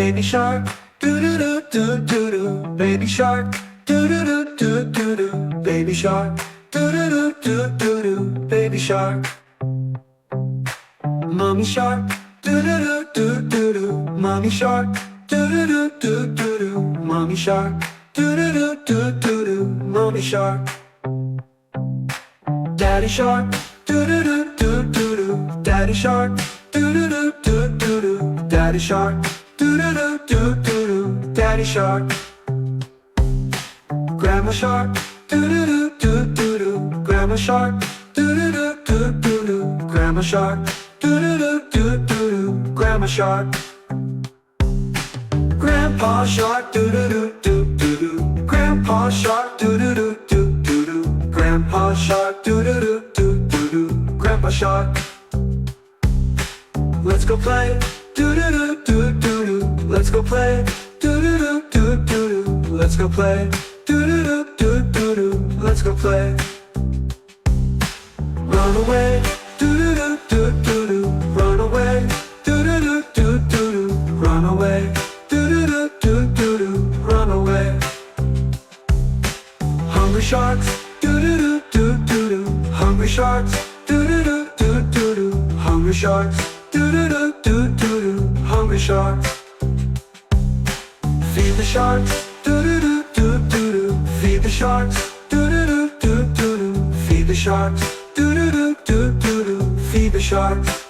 baby shark, doo doo doo doo doo doo, baby shark, doo doo doo doo doo doo, baby shark, doo doo doo doo doo doo, baby shark. Mommy shark, doo doo doo doo doo doo, mommy shark, doo doo doo doo doo doo, mommy shark, doo doo doo doo doo doo, mommy shark. Daddy shark, doo doo doo doo doo doo, daddy shark, doo doo doo doo doo doo, daddy shark, doo doo doo doo doo doo, daddy shark. Grandma shark, doo doo doo doo doo doo, grandma shark, doo doo doo doo doo doo, grandma shark, doo doo doo doo doo doo, grandma shark. Grandpa shark, doo doo doo doo doo doo, grandpa shark, doo doo doo doo doo doo, grandpa shark, doo doo doo doo doo doo, grandpa shark. Let's go play, doo doo doo doo doo doo, let's go play, doo doo doo doo doo doo, let's go play, doo doo doo doo doo doo, let's go play. Run away, doo doo doo doo doo doo, run away, doo doo doo doo doo doo, run away, doo doo doo doo doo doo, run away. Hungry sharks, doo doo doo doo doo doo, hungry sharks, doo doo doo doo doo doo, hungry sharks, doo doo doo doo doo doo, hungry sharks. Feed the sharks, doo doo doo doo doo doo, feed the sharks, doo doo doo doo doo doo, feed the sharks, doo doo doo doo doo doo, feed the sharks.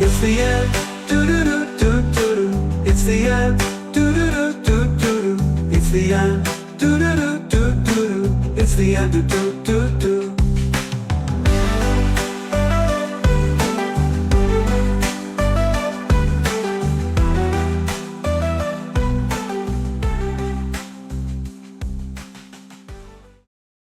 It's the end, doo doo doo doo doo doo, it's the end, doo doo doo doo doo doo, it's the end, doo doo doo doo doo doo, it's the end, doo doo doo.